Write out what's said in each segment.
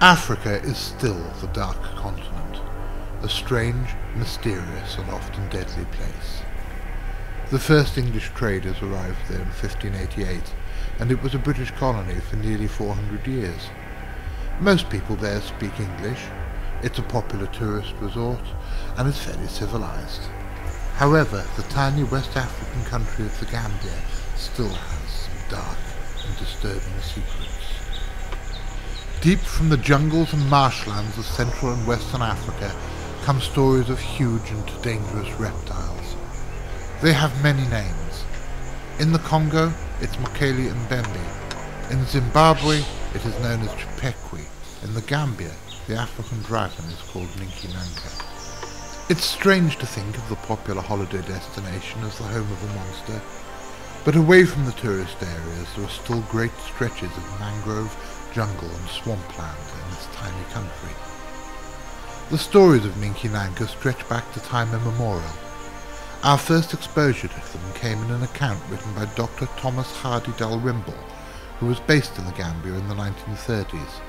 Africa is still the dark continent, a strange, mysterious and often deadly place. The first English traders arrived there in 1588, and it was a British colony for nearly 400 years. Most people there speak English, it's a popular tourist resort, and is fairly civilized. However, the tiny West African country of the Gambia still has some dark and disturbing secrets. Deep from the jungles and marshlands of Central and Western Africa come stories of huge and dangerous reptiles. They have many names. In the Congo, it's Mokele and Bembe. In Zimbabwe, it is known as Chipekwe. In the Gambia, the African dragon is called Ninki-Nanka. It's strange to think of the popular holiday destination as the home of a monster, but away from the tourist areas there are still great stretches of mangrove, jungle and swampland in this tiny country. The stories of Ninki-Nanka stretch back to time immemorial. Our first exposure to them came in an account written by Dr. Thomas Hardy Dalrymple, who was based in the Gambia in the 1930s.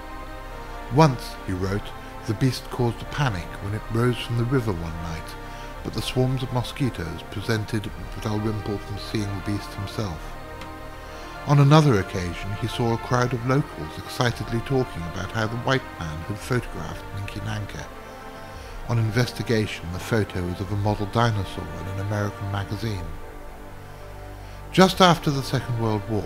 Once, he wrote, the beast caused a panic when it rose from the river one night, but the swarms of mosquitoes prevented Dalrymple from seeing the beast himself. On another occasion, he saw a crowd of locals excitedly talking about how the white man had photographed Ninki-Nanka. On investigation, the photo was of a model dinosaur in an American magazine. Just after the Second World War,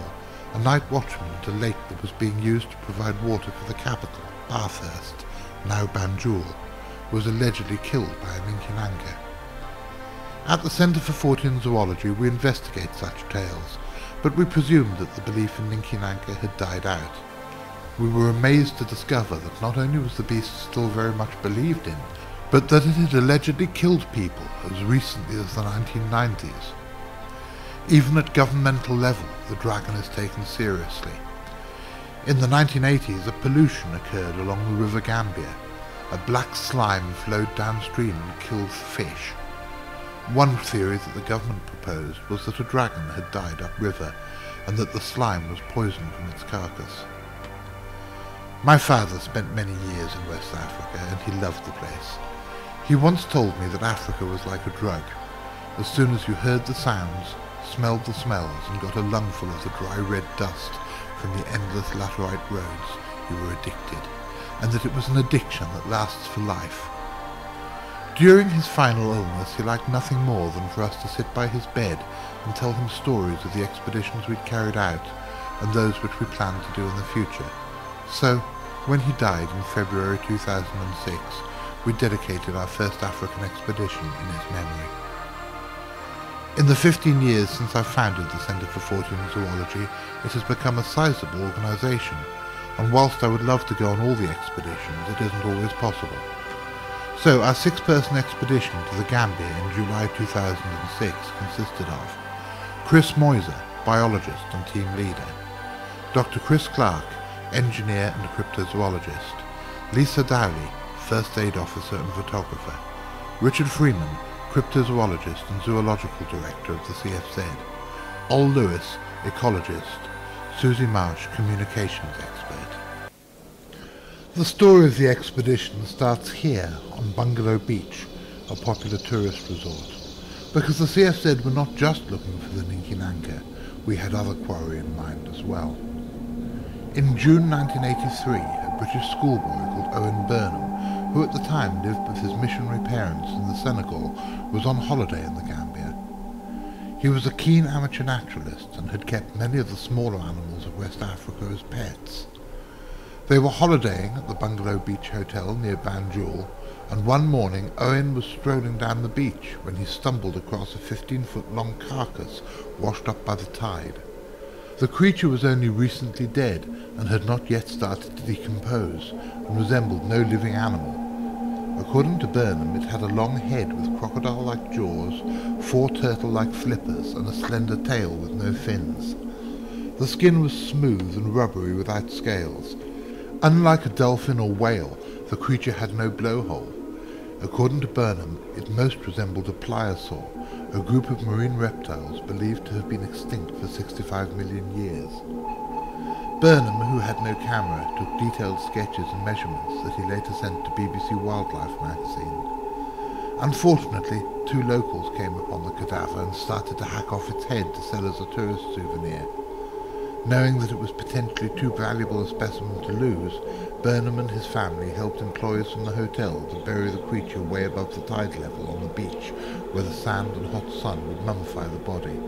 a night watchman at a lake that was being used to provide water for the capital, Bathurst, now Banjul, was allegedly killed by a Ninki-Nanka. At the Centre for Fortean Zoology we investigate such tales, but we presumed that the belief in Ninki-Nanka had died out. We were amazed to discover that not only was the beast still very much believed in, but that it had allegedly killed people as recently as the 1990s. Even at governmental level, the dragon is taken seriously. In the 1980s, a pollution occurred along the River Gambia. A black slime flowed downstream and killed fish. One theory that the government proposed was that a dragon had died upriver, and that the slime was poisoned from its carcass. My father spent many years in West Africa, and he loved the place. He once told me that Africa was like a drug. As soon as you heard the sounds, smelled the smells, and got a lungful of the dry red dust from the endless laterite roads, you were addicted, and that it was an addiction that lasts for life. During his final illness, he liked nothing more than for us to sit by his bed and tell him stories of the expeditions we'd carried out and those which we planned to do in the future. So, when he died in February 2006, we dedicated our first African expedition in his memory. In the 15 years since I founded the Centre for Fortean Zoology, it has become a sizable organisation, and whilst I would love to go on all the expeditions, it isn't always possible. So our 6-person expedition to the Gambia in July 2006 consisted of Chris Moiser, biologist and team leader, Dr. Chris Clark, engineer and cryptozoologist, Lisa Dowley, first aid officer and photographer, Richard Freeman, cryptozoologist and zoological director of the CFZ, Ol Lewis, ecologist, Susie Marsh, communications expert. The story of the expedition starts here on Bungalow Beach, a popular tourist resort, because the CFZ were not just looking for the Ninki-Nanka, we had other quarry in mind as well. In June 1983, a British schoolboy called Owen Burnham, who at the time lived with his missionary parents in the Senegal, was on holiday in the Gambia. He was a keen amateur naturalist and had kept many of the smaller animals of West Africa as pets. They were holidaying at the Bungalow Beach Hotel near Banjul, and one morning Owen was strolling down the beach when he stumbled across a 15-foot-long carcass washed up by the tide. The creature was only recently dead and had not yet started to decompose, and resembled no living animal. According to Burnham, it had a long head with crocodile-like jaws, 4 turtle-like flippers, and a slender tail with no fins. The skin was smooth and rubbery without scales. Unlike a dolphin or whale, the creature had no blowhole. According to Burnham, it most resembled a pliosaur, a group of marine reptiles believed to have been extinct for 65 million years. Burnham, who had no camera, took detailed sketches and measurements that he later sent to BBC Wildlife magazine. Unfortunately, 2 locals came upon the cadaver and started to hack off its head to sell as a tourist souvenir. Knowing that it was potentially too valuable a specimen to lose, Burnham and his family helped employees from the hotel to bury the creature way above the tide level on the beach, where the sand and hot sun would mummify the body.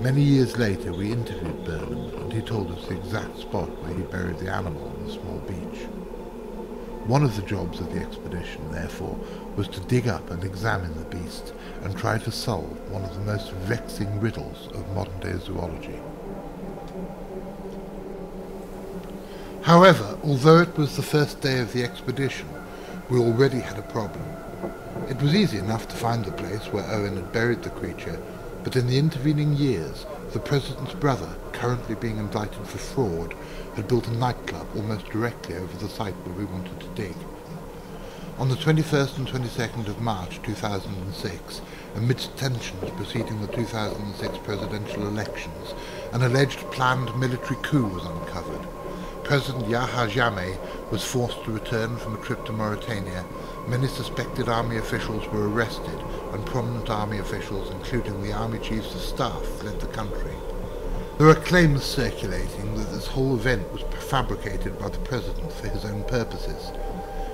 Many years later we interviewed Burnham, and he told us the exact spot where he buried the animal on the small beach. One of the jobs of the expedition, therefore, was to dig up and examine the beast and try to solve one of the most vexing riddles of modern-day zoology. However, although it was the first day of the expedition, we already had a problem. It was easy enough to find the place where Owen had buried the creature, but in the intervening years, the President's brother, currently being indicted for fraud, had built a nightclub almost directly over the site where we wanted to dig. On the 21st and 22nd of March 2006, amidst tensions preceding the 2006 presidential elections, an alleged planned military coup was uncovered. President Yahya Jammeh was forced to return from a trip to Mauritania. Many suspected army officials were arrested, and prominent army officials, including the army chiefs of staff, fled the country. There are claims circulating that this whole event was fabricated by the president for his own purposes.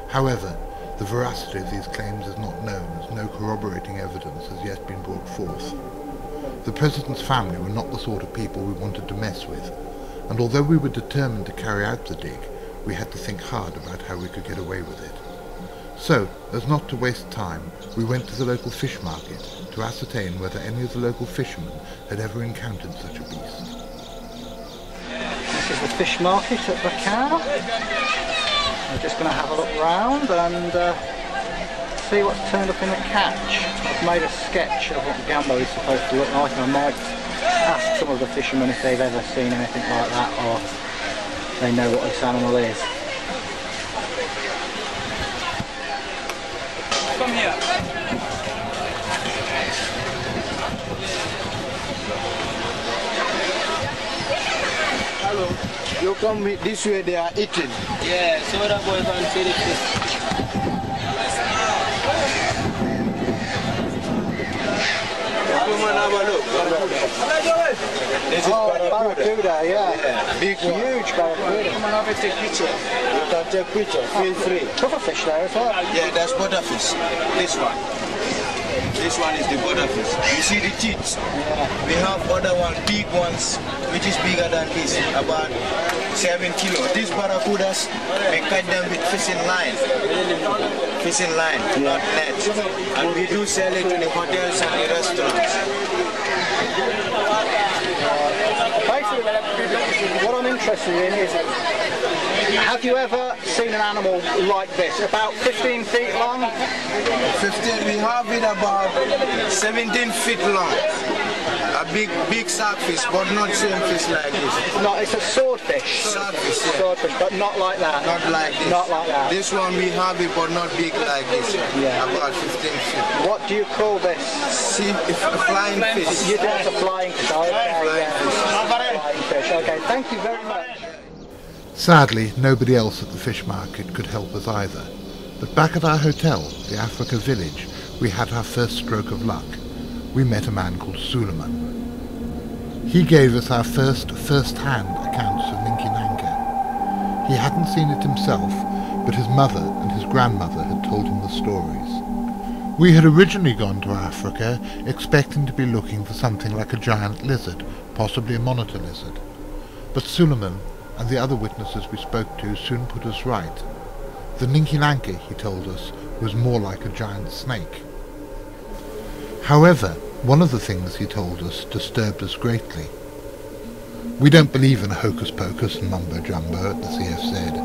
However, the veracity of these claims is not known, as no corroborating evidence has yet been brought forth. The president's family were not the sort of people we wanted to mess with, and although we were determined to carry out the dig, we had to think hard about how we could get away with it. So, as not to waste time, we went to the local fish market to ascertain whether any of the local fishermen had ever encountered such a beast. This is the fish market at Bakau. We're just going to have a look round and see what's turned up in the catch. I've made a sketch of what the gambler is supposed to look like, and I might ask some of the fishermen if they've ever seen anything like that, or they know what this animal is. Come here. Hello. You come this way, they are eating. Yeah, so that boy can see the fish. This is Barracuda, yeah. Big one. Huge barracuda. Come on, over, take picture. You can take picture, feel free. Pufferfish there as well. Yeah, that's butterfish. This one. This one is the butterfish. You see the teeth? Yeah. We have other one, big ones, which is bigger than this, about 7 kilos. These barracudas, we catch them with fishing line. Fishing line, not net. And we do sell it to the hotels and the restaurants. Basically, what I'm interested in is, have you ever seen an animal like this? About 15 feet long? 15, we have it about 17 feet long. A big sharkfish, but not same fish like this. No, it's a swordfish. Swordfish, yeah. Swordfish, but not like that. Not like this. Not like that. This one we have it, but not big like this. Yeah. About 15 feet. What do you call this? See, it's a flying fish. You do it as a flying fish. Okay, Flying flying fish. Okay, thank you very much. Sadly, nobody else at the fish market could help us either. But back at our hotel, the Africa Village, we had our first stroke of luck. We met a man called Suleiman. He gave us our first-hand accounts of Ninki-Nanka. He hadn't seen it himself, but his mother and his grandmother had told him the stories. We had originally gone to Africa expecting to be looking for something like a giant lizard, possibly a monitor lizard. But Suleiman and the other witnesses we spoke to soon put us right. The Ninki-Nanka, he told us, was more like a giant snake. However, one of the things he told us disturbed us greatly. We don't believe in hocus-pocus and mumbo-jumbo at the CFZ,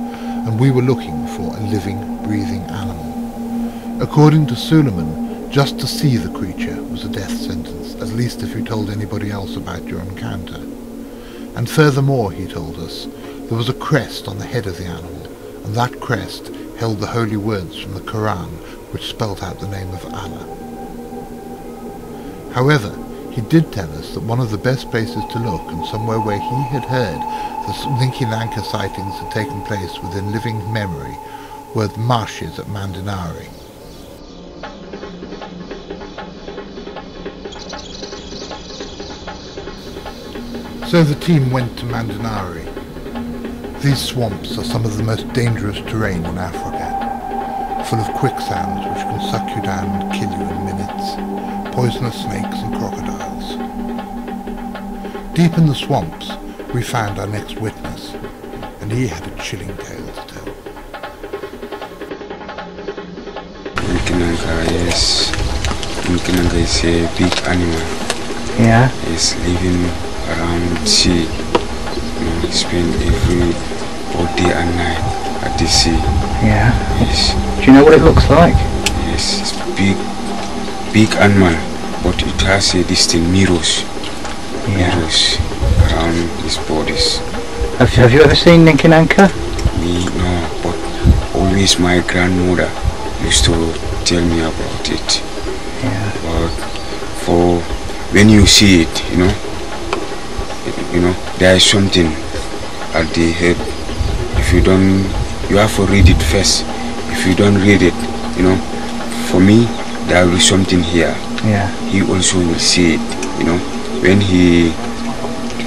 and we were looking for a living, breathing animal. According to Suleiman, just to see the creature was a death sentence, at least if you told anybody else about your encounter. And furthermore, he told us, there was a crest on the head of the animal, and that crest held the holy words from the Quran, which spelt out the name of Allah. However, He did tell us that one of the best places to look, and somewhere where he had heard the Ninki-Nanka sightings had taken place within living memory, were the marshes at Mandinari. So the team went to Mandinari. These swamps are some of the most dangerous terrain in Africa, full of quicksands which can suck you down and kill you in minutes, poisonous snakes and crocodiles. Deep in the swamps we found our next witness, and he had a chilling tale to tell. Ninki-Nanka, yes. Ninki-Nanka is a big animal. Yeah. He's living around sea. He spend every all day and night at the sea. Yeah. Yes. Do you know what it looks like? Yes, it's big animal, but it has a distinct mirrors. Yeah. Mirrors around his bodies. Have you ever seen Ninki-Nanka? Me, no, but always my grandmother used to tell me about it. Yeah. But for when you see it, you know, there is something at the head. If you don't, you have to read it first. If you don't read it, for me, there will be something here. Yeah. He also will see it, when he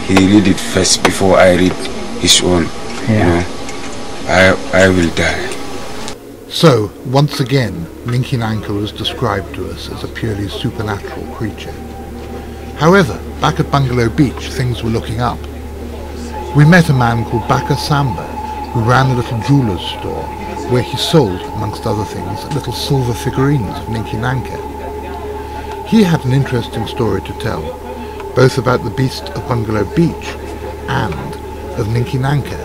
read it first before I read his own, Yeah. I will die. So, once again, Ninki-Nanka was described to us as a purely supernatural creature. However, back at Bungalow Beach, things were looking up. We met a man called Baka Samba, who ran a little jeweler's store, where he sold, amongst other things, little silver figurines of Ninki-Nanka. He had an interesting story to tell, both about the Beast of Bungalow Beach and of Ninki-Nanka,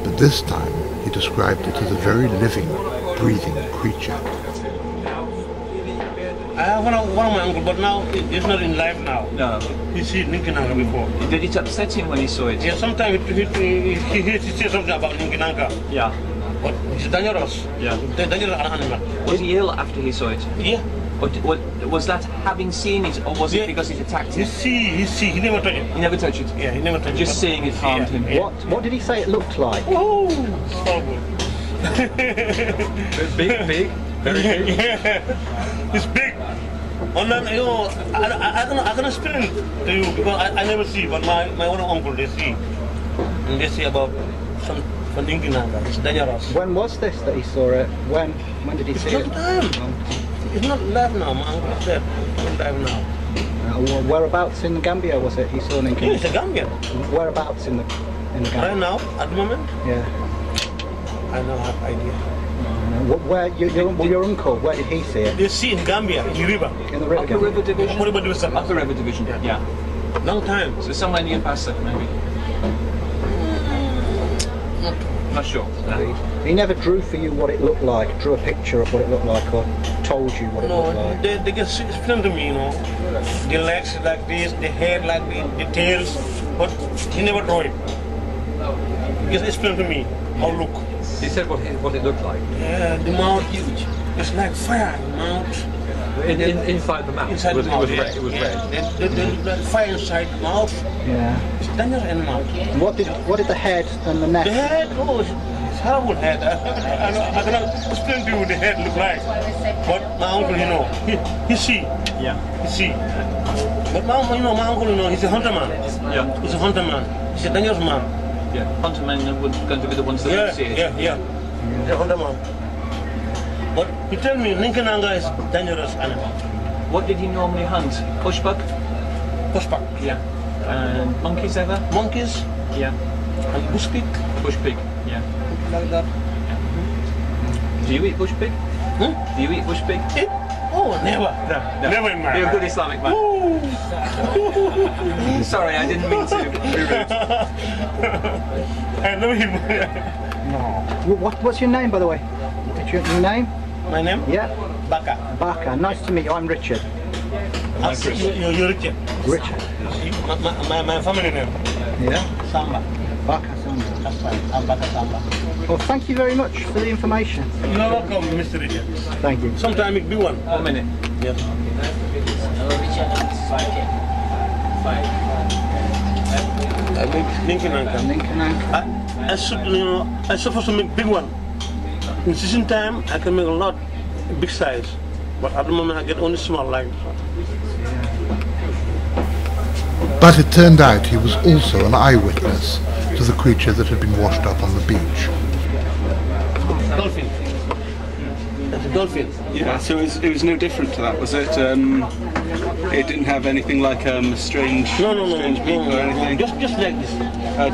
but this time he described it as a very living, breathing creature. I have one of my uncle, but now he's not in life now. No. He see Ninki-Nanka before. Did it upset him when he saw it? Yeah, sometimes he says something about Ninki-Nanka. Yeah. But it's dangerous. Yeah. They're dangerous animal. Was he ill after he saw it? Yeah. Or was that having seen it, or was it because it attacked him? He see, he never touched it. He never touched it? Yeah, he never touched it. Just seeing it harmed him. Yeah. What did he say it looked like? Oh, it's horrible. Big, very big. Yeah. It's big. And then, I can explain to you because I never see, but my own uncle, they see. And they say about some Ninki-Nanka. It's dangerous. When was this that he saw it? When did he see it? It's long time. It's not alive now, my uncle said. It's not alive now. Whereabouts in Gambia was it he saw Ninki? Yeah, it's a Gambia. Whereabouts in the Gambia? Right now, at the moment, Yeah. I don't have idea. Where your uncle? Where did he see it? They see in Gambia, in the river. In the river. Upper River Division? What about this? Upper River Division, yeah. Long time. So somewhere near Passa, maybe? Not sure. No. He never drew for you what it looked like, drew a picture of what it looked like, or told you what it looked No, like. they just explain to me, the legs like this, the head like this, the tails, but he never draw it. He just explain to me how look. He said what it looked like. Yeah, the mouth huge. It's like fire, the mouth. Inside the mouth? Inside the mouth, red. It was red. The fire inside the mouth. Yeah. It's dangerous animal. And what did the head and the neck? The head, oh, it's horrible head. I cannot explain to you what the head look like. But my uncle, he see. Yeah. He see. But my uncle, he's a hunter man. Yeah. He's a hunter man. He's a dangerous man. Yeah. Hunter men were going to be the ones that would see it. Yeah. He's a hunter man. But he tell me Ninki-Nanka is dangerous animal. What did he normally hunt? Pushbuck? Pushback. Yeah. And monkeys ever? Monkeys Yeah. and bush pig. Bush pig? Yeah. Like that. Do you eat bush pig? Hmm? Do you eat bush pig? Oh, never. No. Never in my You're a life. good Islamic man. Sorry, I didn't mean to be rude. I never eat. What's your name, by the way? Your name? My name? Yeah. Baka. Baka. Nice to meet you. I'm Richard. You're Richard. Richard. My family name. Yeah. Samba. Baka Samba. That's right. I'm Baka Samba. Well, thank you very much for the information. You're welcome, Mr. Richard. Thank you. Sometime it be one. 1 minute. Yes. Ninki-Nanka. Ninki-Nanka. I supposed to make big one. In season time, I can make a lot big size, but at the moment I get only small like. But it turned out he was also an eyewitness to the creature that had been washed up on the beach. Dolphin. That's a dolphin. Yeah, so it was no different to that, was it? It didn't have anything like strange beak or anything? Just like this.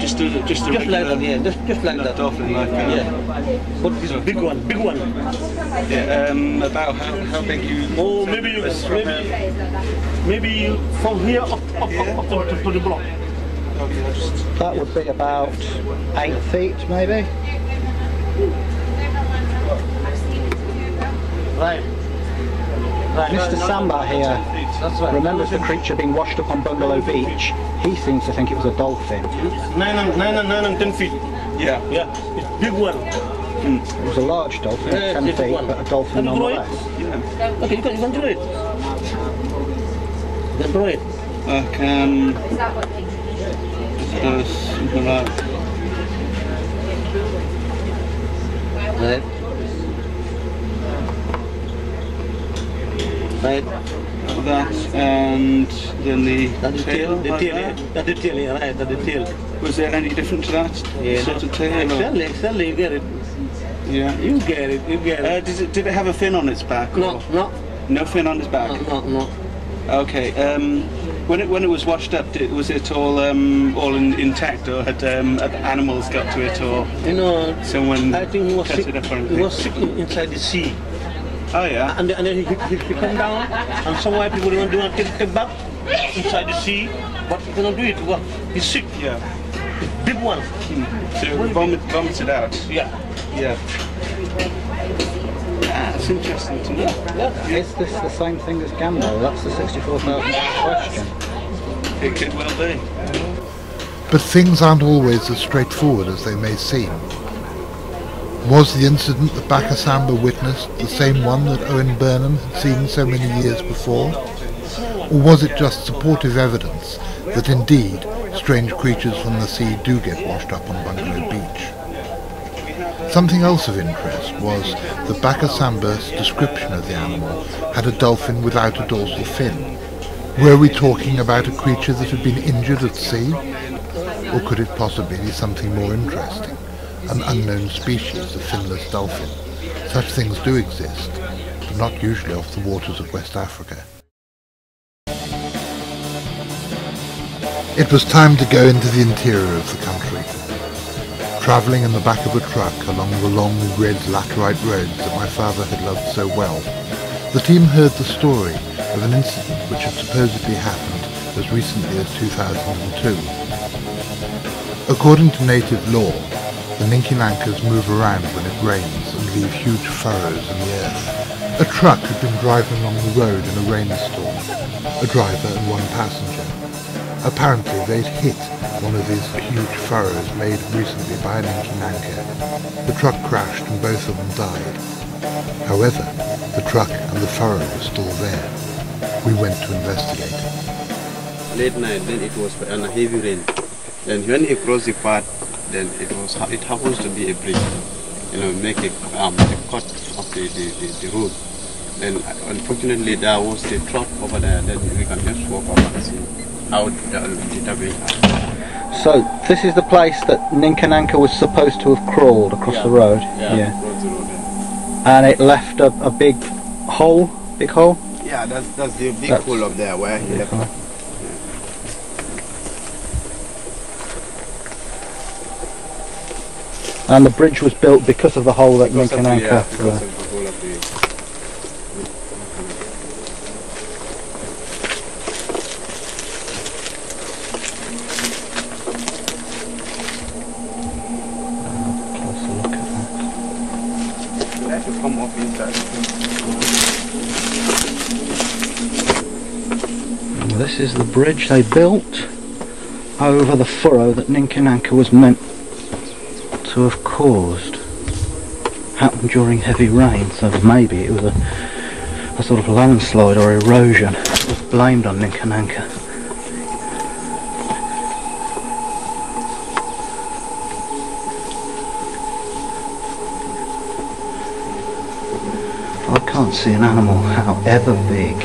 Just a Just regular, like that, yeah, just like that. dolphin, like Yeah. But this big one, big one. Yeah, about how big you... Oh, maybe from here up to the block. That would be about 8 feet, maybe. Right. Mr. Samba here remembers the creature being washed up on Bungalow Beach. He seems to think it was a dolphin. 9 and 10 feet. Yeah. Yeah, it's big one. It was a large dolphin, Yeah, 10 it's feet, one. but a dolphin Can you throw it? nonetheless. Yeah. Okay, you can throw it. You can throw it. I can... something like... Right. Right. That and then the tail. The tail, yeah. That's the tail, yeah, right, that's the tail. Was there any different to that sort of tail? Exactly, you get it. Yeah. You get it, you get it. Did it have a fin on its back? No, or? no. No fin on its back? No. Okay. When it was washed up, was it all intact, or had animals got to it, or someone I think he was cut sick. it up or He anything? was sick inside the sea. Oh yeah. And then he come down, and some white people don't want to take back inside the sea, but he cannot do it. Well, he's sick. Yeah. Big one. So it vomited out. Yeah. Yeah. That's interesting to know. Is this the same thing as Gambia? That's the $64,000 question. It could well be. But things aren't always as straightforward as they may seem. Was the incident that Bakasamba witnessed the same one that Owen Burnham had seen so many years before? Or was it just supportive evidence that indeed strange creatures from the sea do get washed up on Bungalow Beach? Something else of interest was that Bakasamba's description of the animal had a dolphin without a dorsal fin. Were we talking about a creature that had been injured at sea? Or could it possibly be something more interesting? An unknown species of finless dolphin. Such things do exist, but not usually off the waters of West Africa. It was time to go into the interior of the country. Travelling in the back of a truck along the long red laterite roads that my father had loved so well, the team heard the story of an incident which had supposedly happened as recently as 2002. According to native lore, the Ninki-Nankas move around when it rains and leave huge furrows in the earth. A truck had been driving along the road in a rainstorm, a driver and one passenger. Apparently they'd hit one of these huge furrows made recently by a Ninki-Nanka. The truck crashed and both of them died. However, the truck and the furrow were still there. We went to investigate. Late night, then it was a heavy rain. Then when he crossed the path, then it happens to be a bridge, make a cut of the road. Then unfortunately there was the truck over there, then we can just walk over and see how the way. So this is the place that Ninki-Nanka was supposed to have crawled across the road? Yeah. Across the road, And it left a big hole? Big hole? Yeah, that's the big hole up there where he left. And the bridge was built because of the hole that Ninki-Nanka... Because of the hole of the... Closer look at that. That should come off inside. This is the bridge they built over the furrow that Ninki-Nanka was meant to have caused. Happened during heavy rain, so maybe it was a sort of landslide or erosion. It was blamed on Ninki-Nanka. see an animal, however big,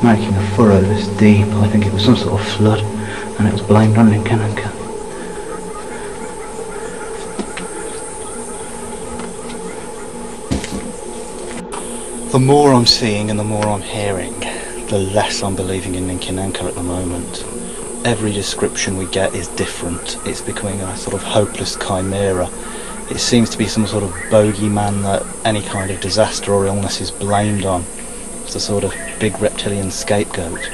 making a furrow this deep. I think it was some sort of flood, and it was blamed on Ninki-Nanka. The more I'm seeing and the more I'm hearing, the less I'm believing in Ninki-Nanka at the moment. Every description we get is different. It's becoming a sort of hopeless chimera. It seems to be some sort of bogeyman that any kind of disaster or illness is blamed on. It's a sort of big reptilian scapegoat.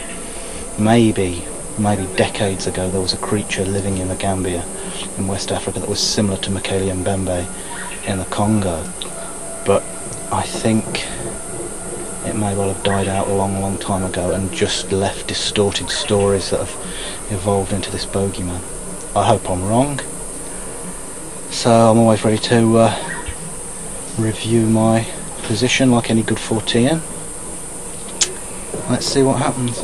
Maybe decades ago there was a creature living in the Gambia in West Africa that was similar to Mekele Mbembe in the Congo. But I think it may well have died out a long time ago and just left distorted stories that have evolved into this bogeyman. I hope I'm wrong. So I'm always ready to review my position like any good 14. Let's see what happens.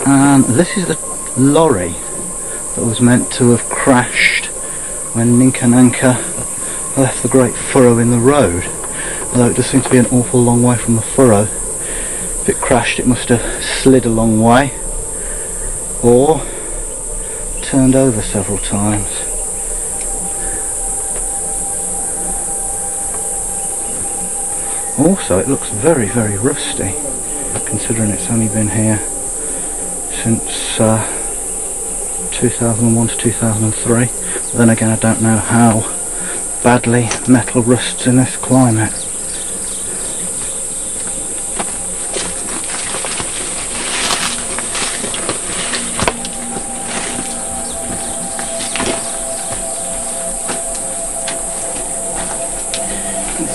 And this is the lorry that was meant to have crashed when Ninki-Nanka left the great furrow in the road. Although it does seem to be an awful long way from the furrow. If it crashed, it must have slid a long way, or turned over several times. Also, it looks very rusty, considering it's only been here since 2001 to 2003. But then again, I don't know how badly metal rusts in this climate.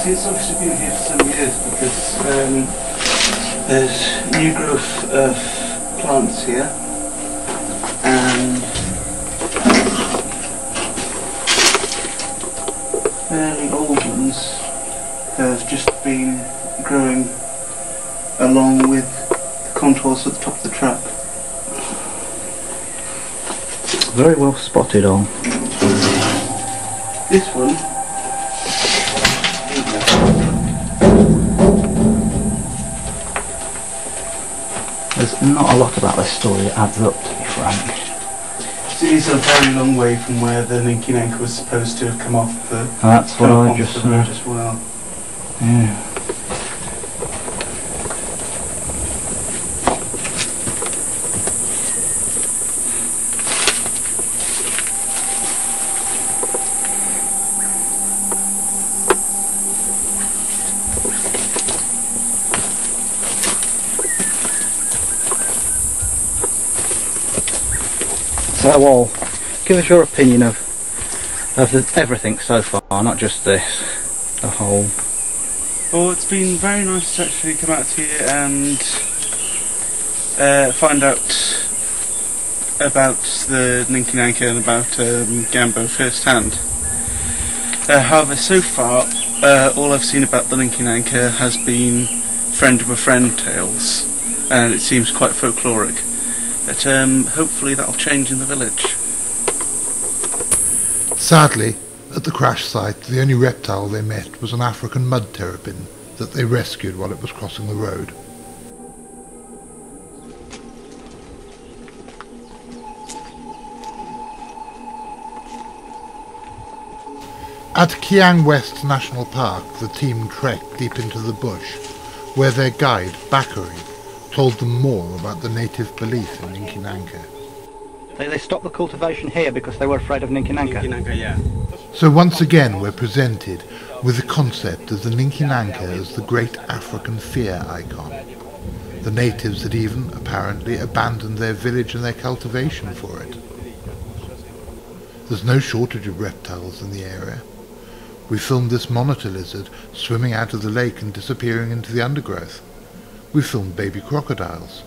It's obviously been here for some years because there's new growth of plants here, and fairly old ones have just been growing along with the contours at the top of the track. Very well spotted on. This one, there's not a lot about this story that adds up, to be frank. it is a very long way from where the Ninki-Nanka was supposed to have come off the. That's what I just said as well. Yeah. So, well, give us your opinion of everything so far, not just this, the whole. Well, it's been very nice to actually come out here and find out about the Ninki-Nanka and about Gambo firsthand. However, so far, all I've seen about the Ninki-Nanka has been friend of a friend tales, and it seems quite folkloric. But hopefully that'll change in the village. Sadly, at the crash site, the only reptile they met was an African mud terrapin that they rescued while it was crossing the road. At Kiang West National Park, the team trekked deep into the bush, where their guide, Bakary, told them more about the native belief in Ninki-Nanka. They stopped the cultivation here because they were afraid of Ninki-Nanka? Ninki-Nanka, yeah. So once again we're presented with the concept of the Ninki-Nanka as the great African fear icon. The natives had even, apparently, abandoned their village and their cultivation for it. There's no shortage of reptiles in the area. We filmed this monitor lizard swimming out of the lake and disappearing into the undergrowth. We filmed baby crocodiles,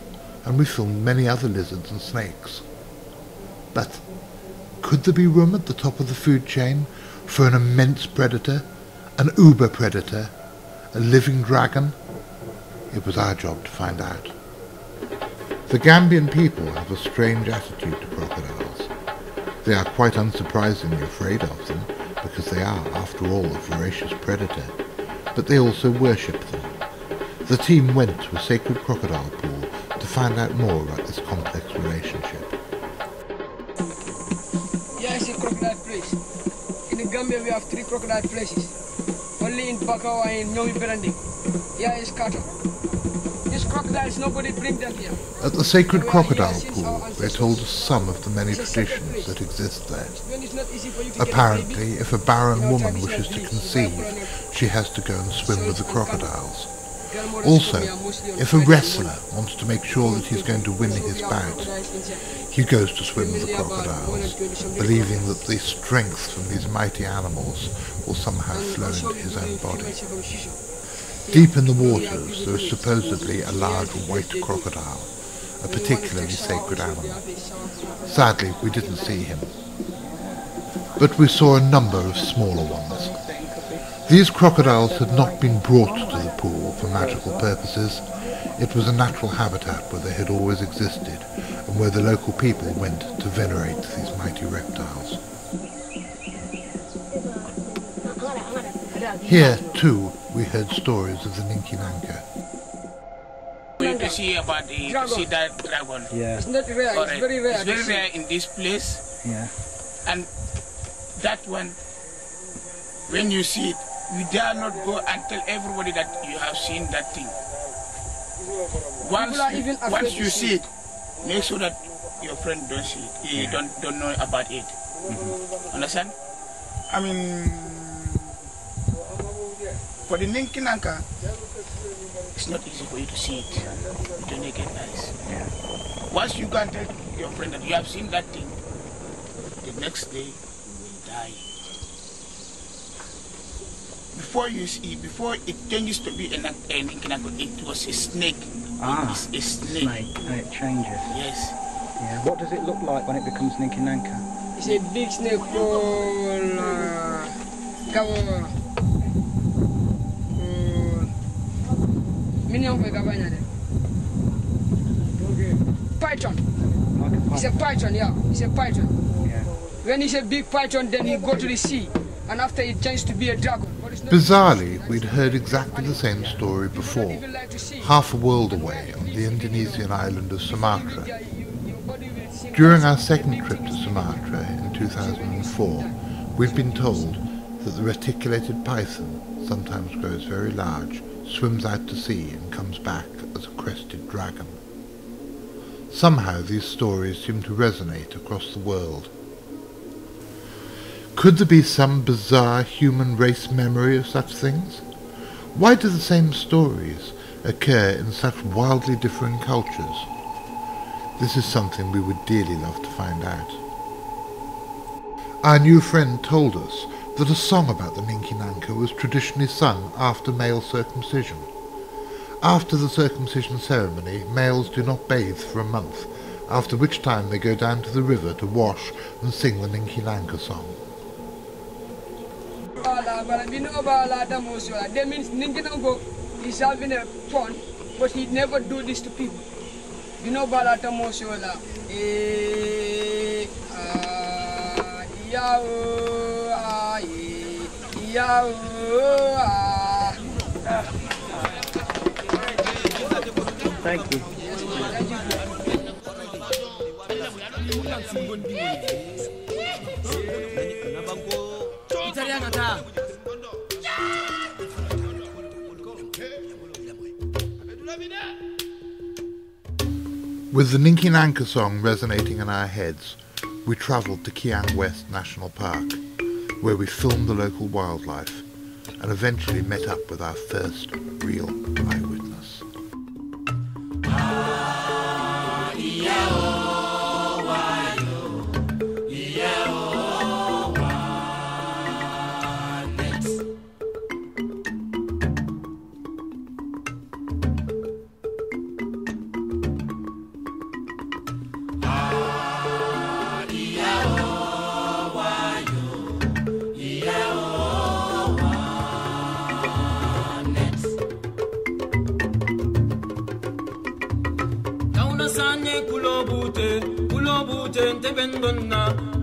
and we filmed many other lizards and snakes. But could there be room at the top of the food chain for an immense predator, an uber predator, a living dragon? It was our job to find out. The Gambian people have a strange attitude to crocodiles. They are quite unsurprisingly afraid of them, because they are, after all, a voracious predator. but they also worship them. The team went to a sacred crocodile pool to find out more about this complex relationship. Yeah, it's a crocodile place. In the Gambia we have 3 crocodile places. Only in Bakau and in Nyomi Berandi. Yeah, it's Kata. These crocodiles, nobody bring them here. At the sacred crocodile pool, they told us some of the many traditions that exist there. Apparently, if a barren woman wishes to conceive, she has to go and swim with the crocodiles. Also, if a wrestler wants to make sure that he's going to win his bout, he goes to swim with the crocodiles, believing that the strength from these mighty animals will somehow flow into his own body. Deep in the waters, there is supposedly a large white crocodile, a particularly sacred animal. Sadly, we didn't see him, but we saw a number of smaller ones. These crocodiles had not been brought to the pool for magical purposes. It was a natural habitat where they had always existed, and where the local people went to venerate these mighty reptiles. Here, too, we heard stories of the Ninki-Nanka. We to see about to see that dragon. Yeah. It's not rare, it's very rare. It's very rare in this place. Yeah. And that one, when you see it, you dare not go and tell everybody that you have seen that thing. Once you see it, make sure that your friend don't see it. He don't know about it. Understand? I mean, for the Ninki-Nanka, it's not easy for you to see it with your naked eyes. Once you can tell your friend that you have seen that thing, the next day you will die. Before it changes to be a Ninki-Nanka, it was a snake. It's a snake. And it changes. Yes. Yeah. What does it look like when it becomes Ninki-Nanka? It's a big snake called python. It's a python, yeah. It's a python. Yeah. When it's a big python, then he go to the sea, and after it changes to be a dragon. Bizarrely, we'd heard exactly the same story before, half a world away on the Indonesian island of Sumatra. During our second trip to Sumatra in 2004, we'd been told that the reticulated python sometimes grows very large, swims out to sea and comes back as a crested dragon. Somehow these stories seem to resonate across the world. Could there be some bizarre human race memory of such things? Why do the same stories occur in such wildly different cultures? This is something we would dearly love to find out. Our new friend told us that a song about the Ninki-Nanka was traditionally sung after male circumcision. After the circumcision ceremony, males do not bathe for a month, after which time they go down to the river to wash and sing the Ninki-Nanka song. That means Ninki-Nanka is having a fun, but he never do this to people. You know Balata Mosiola. Thank you. With the Ninki-Nanka song resonating in our heads, we travelled to Kiang West National Park, where we filmed the local wildlife and eventually met up with our first real eyewitness.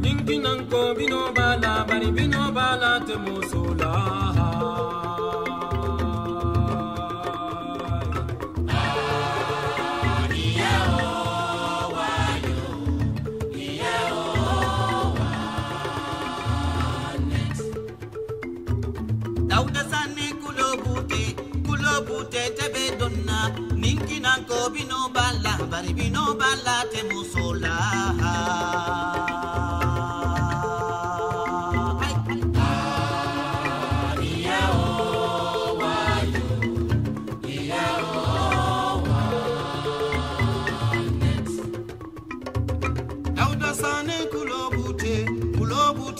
Ninki-Nanka bino bala bari bino bala te musola. Ninki-Nanka bino bala, bari bino bala te musola.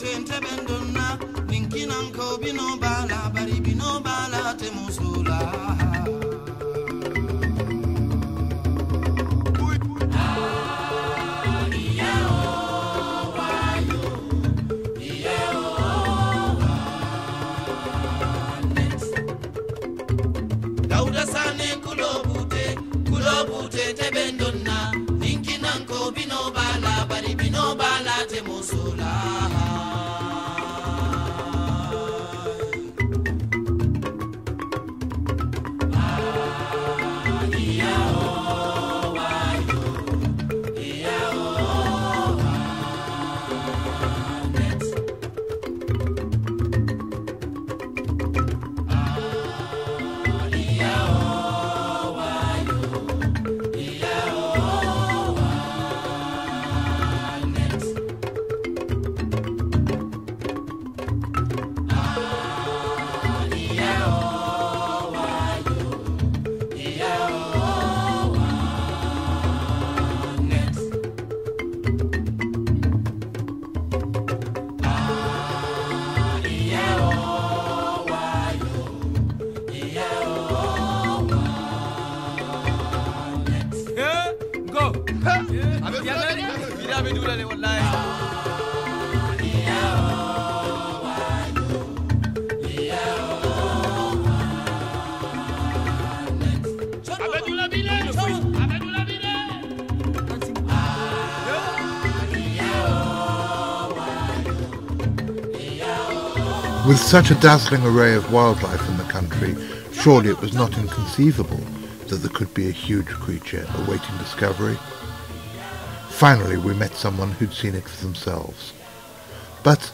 Ntebendona Ninki-Nanka bino bala bari bino bala te musula. Dauda sane kulobute tebendona Ninki-Nanka bino bala bari bino bala te musula. With such a dazzling array of wildlife in the country, surely it was not inconceivable that there could be a huge creature awaiting discovery. Finally, we met someone who'd seen it for themselves. But,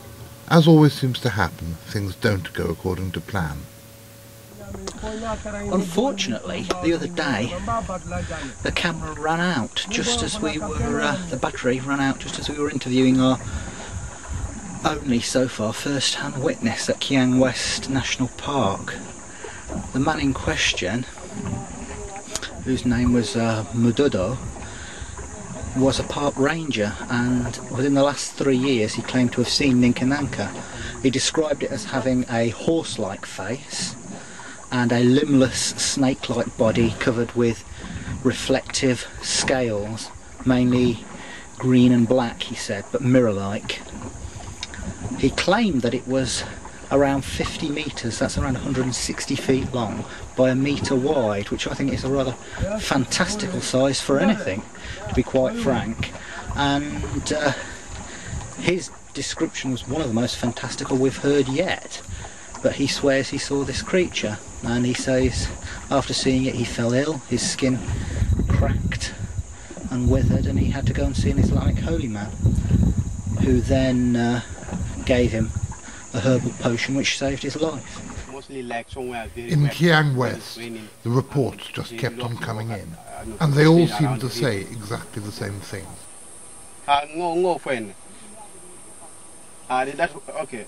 as always seems to happen, things don't go according to plan. Unfortunately, the other day, the camera ran out just as we were, the battery ran out just as we were interviewing our only so far first-hand witness at Kiang West National Park. The man in question, whose name was Mududo, was a park ranger, and within the last 3 years he claimed to have seen Ninki-Nanka. He described it as having a horse-like face and a limbless snake-like body covered with reflective scales, mainly green and black, he said, but mirror-like. He claimed that it was around 50 metres, that's around 160 feet long, by a metre wide, which I think is a rather fantastical size for anything, to be quite frank. And his description was one of the most fantastical we've heard yet. But he swears he saw this creature, and he says after seeing it he fell ill, his skin cracked and withered, and he had to go and see an Islamic holy man, who then gave him a herbal potion which saved his life. In Kiang West, the reports just kept on coming in, and they all seemed to say exactly the same thing. Okay.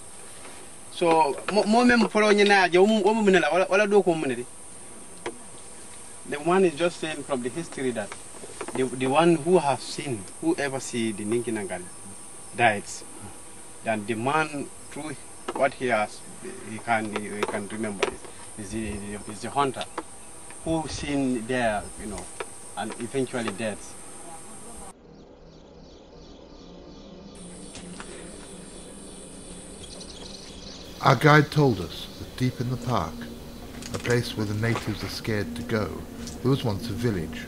So, the one is just saying from the history that the one who has seen, whoever see the Ninki-Nanka dies, then the man through what he has, he can remember is the hunter who seen there, you know, and eventually dead. Our guide told us that deep in the park, a place where the natives are scared to go, there was once a village.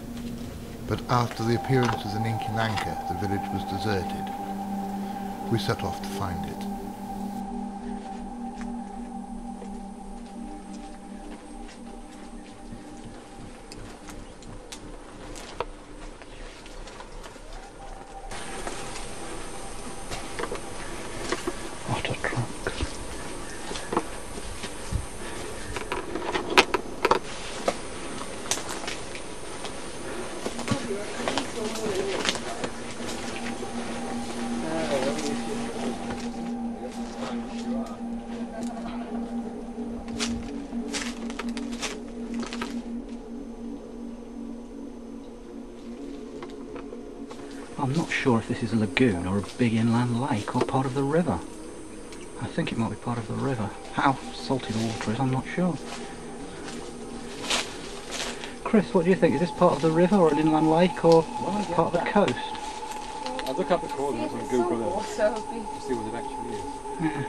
But after the appearance of the Ninki-Nanka, the village was deserted. We set off to find it. I'm not sure if this is a lagoon or a big inland lake or part of the river. I think it might be part of the river. How salty the water is, I'm not sure. Chris, what do you think? Is this part of the river or an inland lake or part of the coast? I'll look up the coordinates on Google Earth to see what it actually is. Yeah.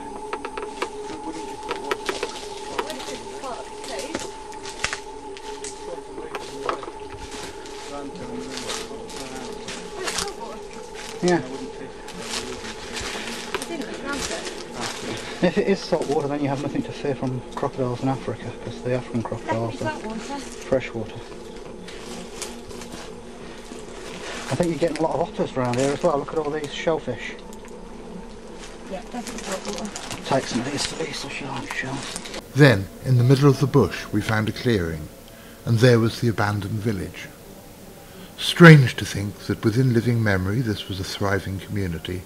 Yeah. If it is salt water, then you have nothing to fear from crocodiles in Africa, because the African crocodiles are freshwater. I think you're getting a lot of otters around here as well. Look at all these shellfish. Yeah, definitely salt water. Take some of these to these shells. Then, in the middle of the bush, we found a clearing, and there was the abandoned village. Strange to think that within living memory this was a thriving community.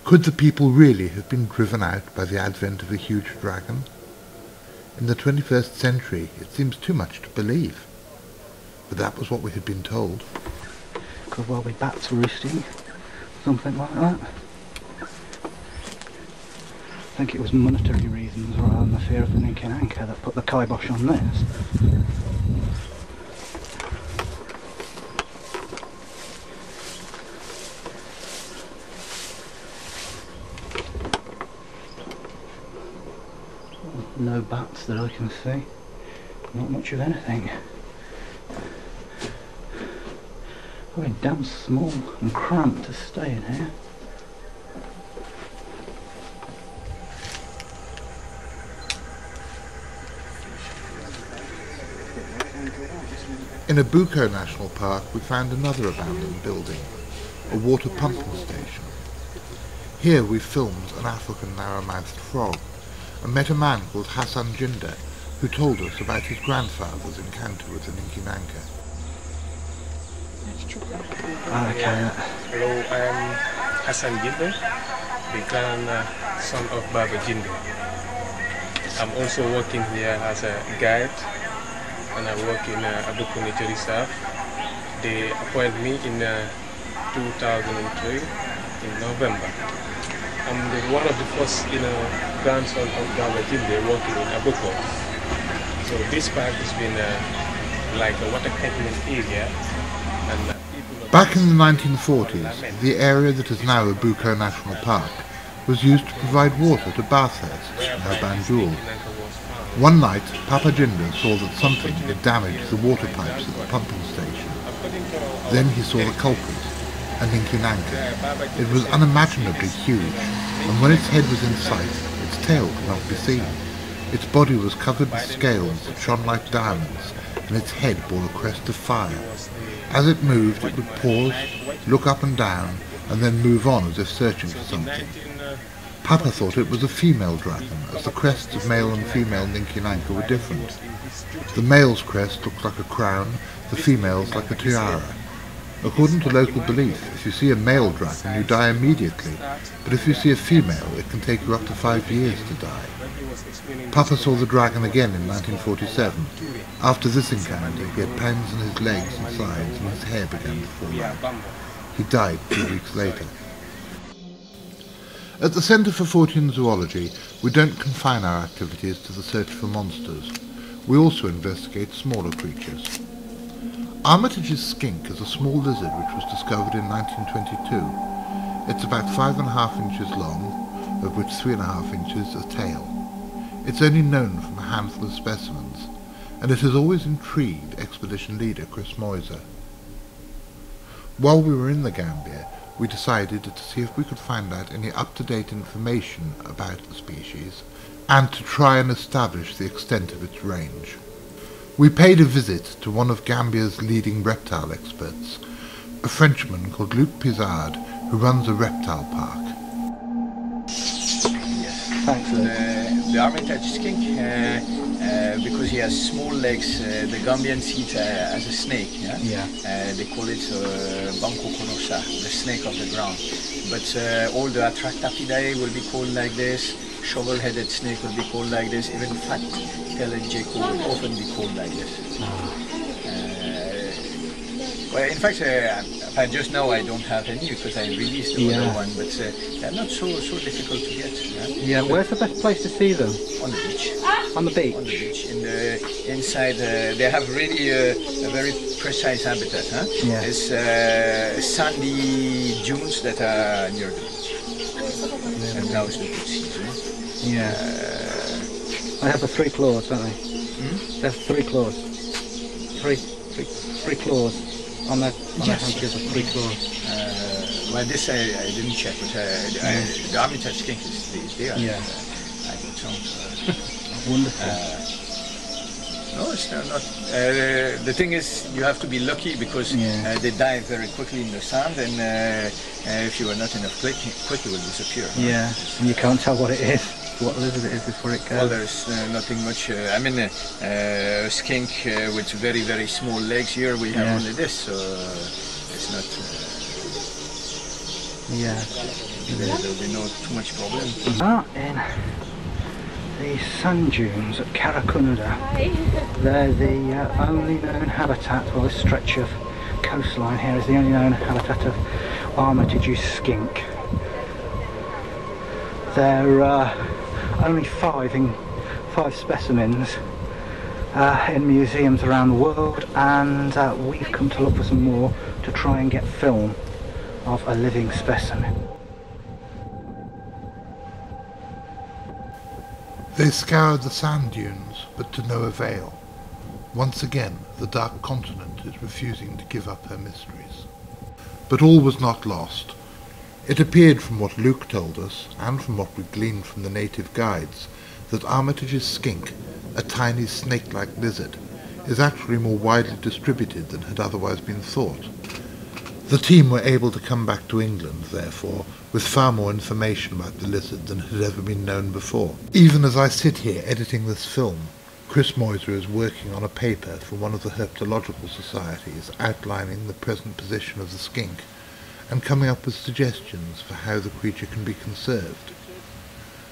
Could the people really have been driven out by the advent of a huge dragon? In the 21st century it seems too much to believe, but that was what we had been told. Could well be bats roosting, something like that. I think it was monetary reasons rather than the fear of the Ninki-Nanka that put the kibosh on this. No bats that I can see, not much of anything. Very damn small and cramped to stay in here. In Abuko National Park we found another abandoned building, a water pumping station. Here we filmed an African narrow-mouthed frog and met a man called Hassan Jinder who told us about his grandfather's encounter with the Ninki-Nanka. Hello, I am Hassan Jinder, the grandson of Baba Jinder. I'm also working here as a guide, and I work in Abuko Nature Reserve. They appointed me in 2003 in November. I'm one of the first grandson of Baba Jinder working in Abuko. So this park has been like a water catchment area. And back in the 1940s, the area that is now Abuko National Park was used to provide water to Bathurst, now Banjul. One night, Papa Jinder saw that something had damaged the water pipes at the pumping station. Then he saw the culprit, a Ninki-Nanka. It was unimaginably huge, and when its head was in sight, its tail could not be seen. Its body was covered with scales that shone like diamonds, and its head bore a crest of fire. As it moved, it would pause, look up and down, and then move on as if searching for something. Papa thought it was a female dragon, as the crests of male and female Ninki-Nanka were different. The male's crest looks like a crown, the female's like a tiara. According to local belief, if you see a male dragon, you die immediately, but if you see a female, it can take you up to 5 years to die. Papa saw the dragon again in 1947. After this encounter, he had pains in his legs and sides, and his hair began to fall out. He died 2 weeks later. At the Centre for Fortean Zoology, we don't confine our activities to the search for monsters. We also investigate smaller creatures. Armitage's skink is a small lizard which was discovered in 1922. It's about 5.5 inches long, of which 3.5 inches a tail. It's only known from a handful of specimens, and it has always intrigued expedition leader Chris Moyser. While we were in the Gambia, we decided to see if we could find out any up-to-date information about the species, and to try and establish the extent of its range. We paid a visit to one of Gambia's leading reptile experts, a Frenchman called Luc Pizard, who runs a reptile park. Yes. Thanks. The Armitage skink, because he has small legs, the Gambians see it as a snake. Yeah. They call it Banco Konosa, the snake of the ground. But all the Atractapidae will be called like this. Shovel-headed snake will be called like this. Even fat-tailed gecko will often be called like this. Well, in fact, just now I don't have any because I released the other one, but they're not so difficult to get. Yeah, where's the best place to see them? On the beach. On the beach? On the beach. Inside, they have really a very precise habitat. Yeah. It's sandy dunes that are near the beach. And now it's the good season. Yeah. They have the 3 claws, don't they? They have 3 claws. Three claws on their hands. 3 claws. Well, this I didn't check, but the Armitage skink is there. Yeah. I think so. Wonderful. No, it's not. The thing is, you have to be lucky because they die very quickly in the sand, and if you are not enough quick, it will disappear. Yeah, and you can't tell what it is, what lizard it is before it goes. Well, there's nothing much. I mean, a skink with very, very small legs here, we have only this, so it's not. There'll be no too much problem. In the sand dunes at Karakunada. They're the only known habitat, well, this stretch of coastline here is the only known habitat of Armitage's skink. There are only 5 specimens in museums around the world, and we've come to look for some more to try and get film of a living specimen. They scoured the sand dunes, but to no avail. Once again, the Dark Continent is refusing to give up her mysteries. But all was not lost. It appeared from what Luke told us, and from what we gleaned from the native guides, that Armitage's skink, a tiny snake-like lizard, is actually more widely distributed than had otherwise been thought. The team were able to come back to England, therefore, with far more information about the lizard than had ever been known before. Even as I sit here editing this film, Chris Moiser is working on a paper for one of the herpetological societies outlining the present position of the skink and coming up with suggestions for how the creature can be conserved.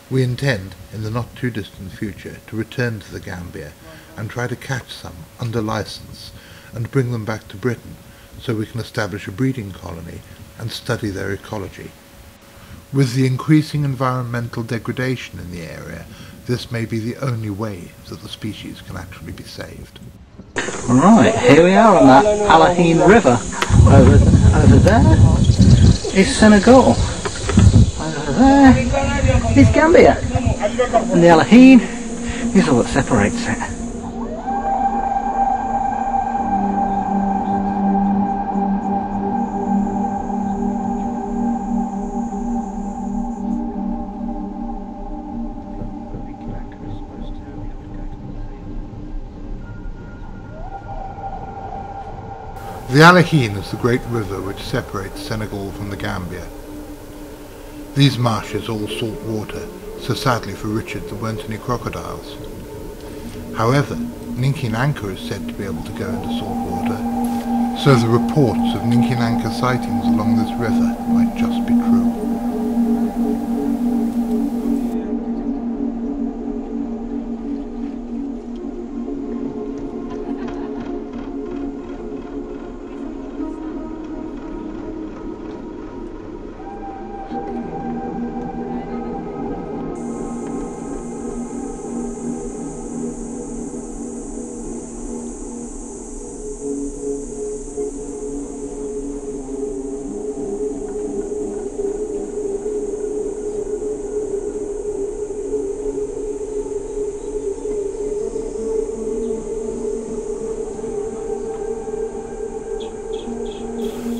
We intend, in the not too distant future, to return to the Gambia and try to catch some under license and bring them back to Britain so we can establish a breeding colony and study their ecology. With the increasing environmental degradation in the area, this may be the only way that the species can actually be saved. Right, here we are on that Alahine River. Over there is Senegal. Over there is Gambia. And the Alahine is all that separates it. The Alahine is the great river which separates Senegal from the Gambia. These marshes are all salt water, so sadly for Richard there weren't any crocodiles. However, Ninki-Nanka is said to be able to go into salt water, so the reports of Ninki-Nanka sightings along this river might just be true.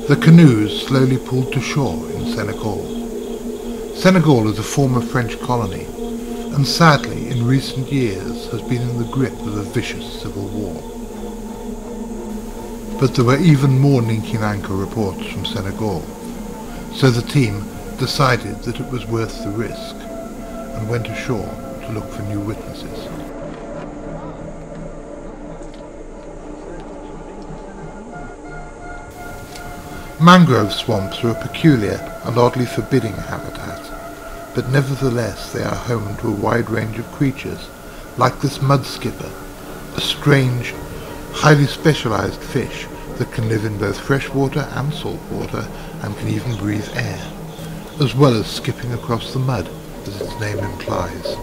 The canoes slowly pulled to shore in Senegal. Senegal is a former French colony, and sadly in recent years has been in the grip of a vicious civil war. But there were even more Ninki-Nanka reports from Senegal, so the team decided that it was worth the risk, and went ashore to look for new witnesses. Mangrove swamps are a peculiar and oddly forbidding habitat, but nevertheless they are home to a wide range of creatures, like this mud skipper, a strange, highly specialized fish that can live in both freshwater and saltwater and can even breathe air, as well as skipping across the mud, as its name implies.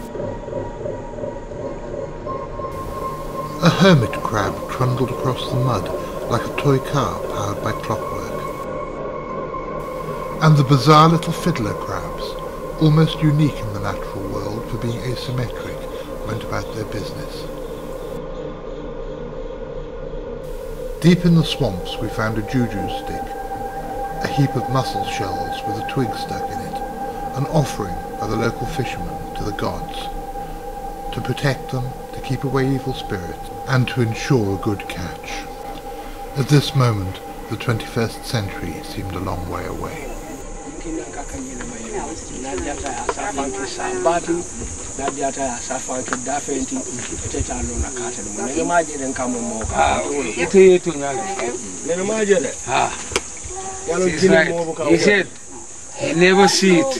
A hermit crab trundled across the mud like a toy car powered by clockwork. And the bizarre little fiddler crabs, almost unique in the natural world for being asymmetric, went about their business. Deep in the swamps we found a juju stick, a heap of mussel shells with a twig stuck in it, an offering by the local fishermen to the gods, to protect them, to keep away evil spirits, and to ensure a good catch. At this moment, the 21st century seemed a long way away. He said he never see it.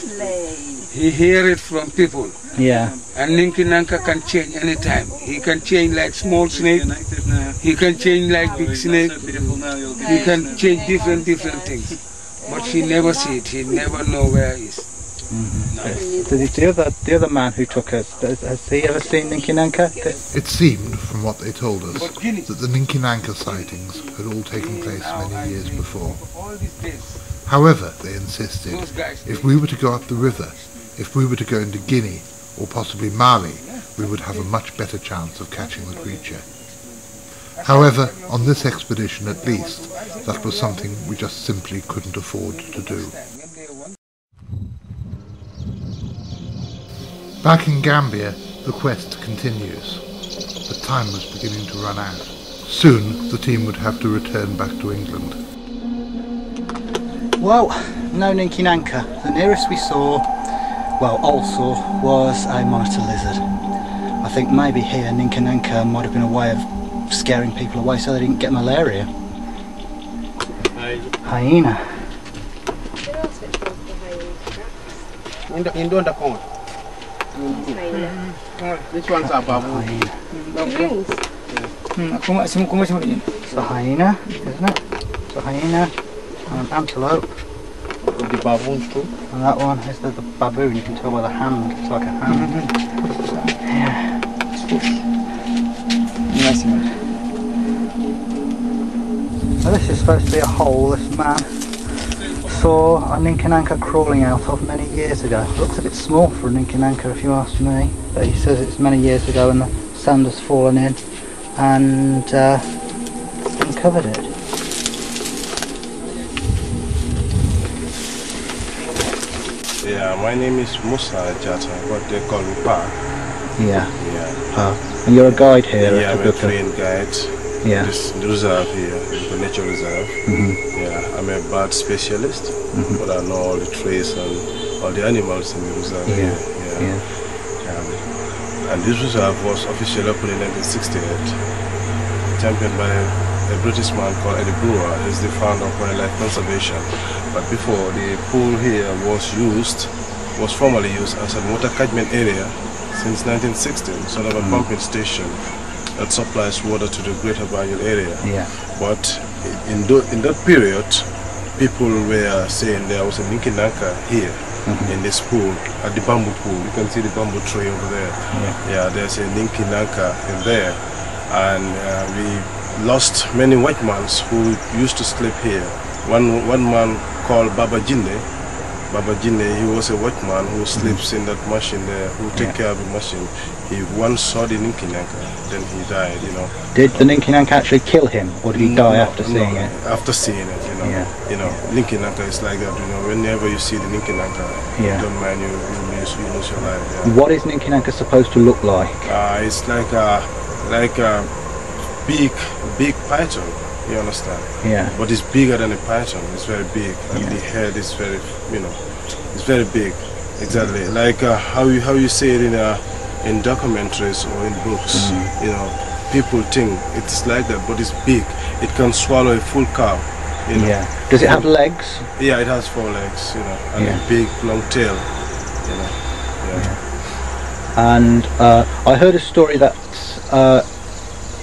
He hear it from people. Yeah. And Ninki-Nanka can change anytime. He can change like small snake. He can change like big snake. He can change different things. But he never see it. He never know where he is. The other man who took us, has he ever seen Ninki-Nanka? It seemed, from what they told us, that the Ninki-Nanka sightings had all taken place many years before. However, they insisted, if we were to go up the river, if we were to go into Guinea, or possibly Mali, we would have a much better chance of catching the creature. However, on this expedition at least, that was something we just simply couldn't afford to do. Back in Gambia, the quest continues, but time was beginning to run out. Soon, the team would have to return back to England. Well, no Ninki-Nanka. The nearest we saw, well, all saw, was a monitor lizard. I think maybe here Ninki-Nanka might have been a way of scaring people away so they didn't get malaria. Hyena. Which ones are baboon? It's a hyena, isn't it? It's a hyena and an antelope. The baboons too. And that one is the baboon. You can tell by the hand. It's like a hand. Yeah. Nice one. So this is supposed to be a hole this man saw a Ninki-Nanka crawling out of many years ago. It looks a bit small for a Ninki-Nanka if you ask me, but he says it's many years ago and the sand has fallen in and uncovered it. Yeah, my name is Musa Jata, but they call me Pa. Yeah. Yeah. And you're a guide here? Yeah, I'm a trained guide. Yeah. The reserve here, the nature reserve. Yeah, I'm a bird specialist, but I know all the trees and all the animals in the reserve here. And this reserve was officially opened in 1968, championed by a British man called Eddie Brewer, is the founder of wildlife conservation. But before, the pool here was formerly used as a water catchment area since 1916, sort of a pumping station that supplies water to the greater Banjul area. Yeah. But in that period, people were saying there was a Ninki-Nanka here in this pool, at the bamboo pool. You can see the bamboo tree over there. Yeah, there's a Ninki-Nanka in there. And we lost many white men who used to sleep here. One man called Baba Jinde. Baba Jinde, he was a white man who sleeps in that machine there, who take care of the machine. He once saw the Ninki-Nanka, then he died, you know. Did the Ninki-Nanka actually kill him, or did he die after seeing it? After seeing it, you know. You know, Ninki-Nanka is like that, you know. Whenever you see the Ninki-Nanka, don't mind you lose your life. Yeah. What is Ninki-Nanka supposed to look like? It's like a big python. You understand? Yeah. But it's bigger than a python. It's very big, and the head is very, you know, it's very big. Exactly, like how you see it in documentaries or in books. You know, people think it's like that, but it's big. It can swallow a full cow. You know? Yeah. Does it have legs? Yeah, it has 4 legs. You know, and a big long tail. You know. Yeah. And I heard a story that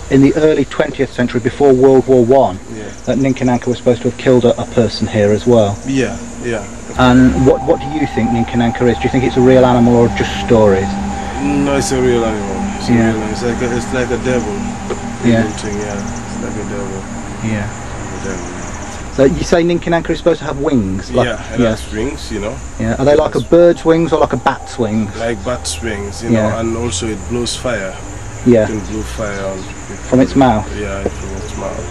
in the early 20th century, before World War I, Yeah. that Ninki-Nanka was supposed to have killed a person here as well. Yeah, yeah. And what do you think Ninki-Nanka is? Do you think it's a real animal or just stories? No, it's a real animal. It's a Yeah. real animal. It's like a devil. Yeah. Thing, yeah. It's like a devil. Yeah. It's a devil. So you say Ninki-Nanka is supposed to have wings? Like, Yeah, it has wings, you know. Yeah. Are they like a bird's wings or like a bat's wings? Like bat's wings, you Yeah. know, and also it blows fire. Yeah. It can blow fire on From its mouth? Yeah, from its mouth.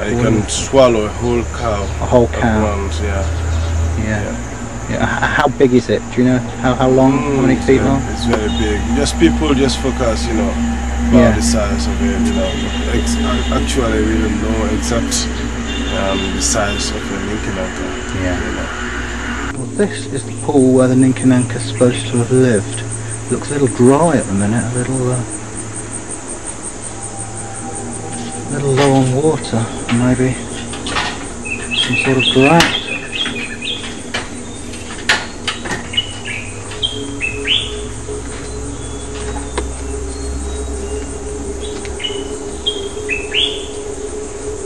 And it can swallow a whole cow. A whole cow? At once, yeah. Yeah. Yeah. How big is it? Do you know how long? How many feet long? It's very big. Just people just focus, you know, about Yeah. the size of it, you know. Actually, we don't know exact the size of a Ninki-Nanka. Yeah. You know. Well, this is the pool where the Ninki-Nanka is supposed to have lived. It looks a little dry at the minute, a little low on water, maybe some sort of drought.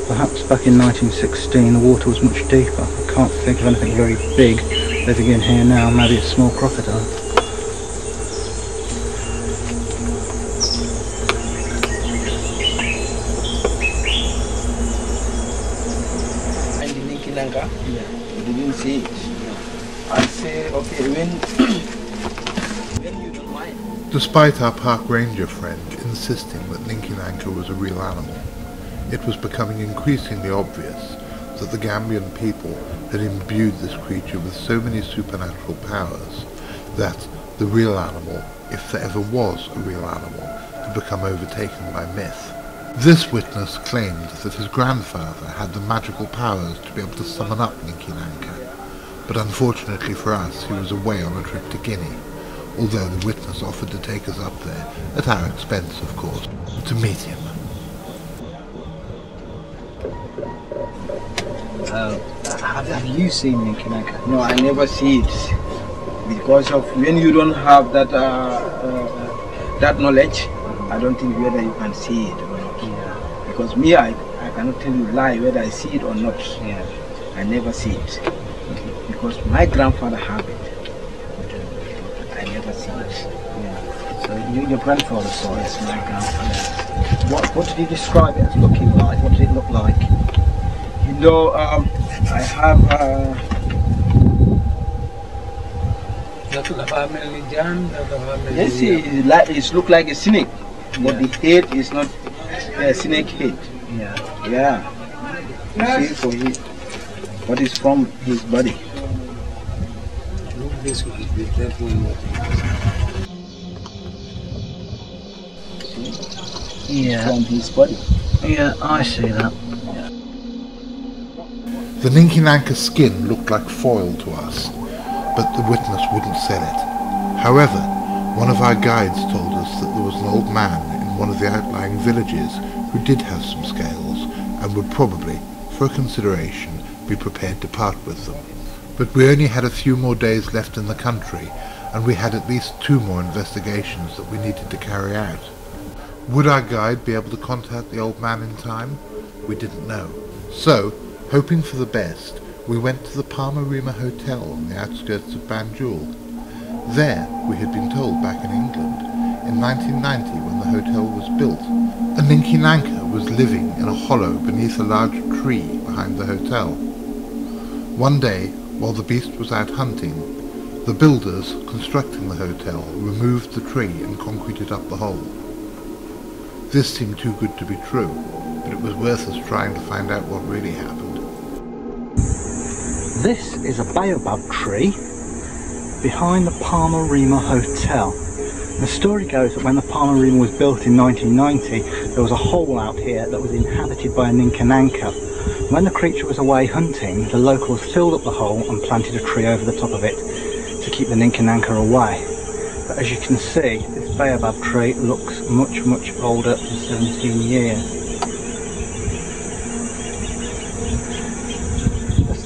Perhaps back in 1916 the water was much deeper. I can't think of anything very big living in here now, maybe a small crocodile. And the Ninki-Nanka, we didn't see it. I say, okay, when you don't mind. Despite our park ranger friend insisting that Ninki-Nanka was a real animal, it was becoming increasingly obvious that the Gambian people had imbued this creature with so many supernatural powers that the real animal, if there ever was a real animal, had become overtaken by myth. This witness claimed that his grandfather had the magical powers to be able to summon up Ninki-Nanka, but unfortunately for us he was away on a trip to Guinea, although the witness offered to take us up there, at our expense of course, to meet him. Have you seen Ninki-Nanka? No, I never see it because of when you don't have that that knowledge. I don't think whether you can see it or not. Yeah. Because me, I cannot tell you lie whether I see it or not. Yeah. I never see it because my grandfather have it. I never see it. Yeah. So your grandfather saw it? Yes, my grandfather. What did he describe it as looking like? What did it look like? You know, I have yes, it look like a snake, but the head is not a snake head. Yeah. Yeah. You see, so what is from his body. Look this one, that one. Yeah. From his body. Yeah, I see that. The Ninki-Nanka skin looked like foil to us, but the witness wouldn't sell it. However, one of our guides told us that there was an old man in one of the outlying villages who did have some scales and would probably, for a consideration, be prepared to part with them. But we only had a few more days left in the country, and we had at least 2 more investigations that we needed to carry out. Would our guide be able to contact the old man in time? We didn't know. So, hoping for the best, we went to the Palma-Rima Hotel on the outskirts of Banjul. There, we had been told back in England, in 1990 when the hotel was built, a Ninki-Nanka was living in a hollow beneath a large tree behind the hotel. One day, while the beast was out hunting, the builders constructing the hotel removed the tree and concreted up the hole. This seemed too good to be true, but it was worth us trying to find out what really happened. This is a baobab tree behind the Palma-Rima Hotel. The story goes that when the Palma-Rima was built in 1990, there was a hole out here that was inhabited by a Ninki-Nanka. When the creature was away hunting, the locals filled up the hole and planted a tree over the top of it to keep the Ninki-Nanka away. But as you can see, this baobab tree looks much, much older than 17 years.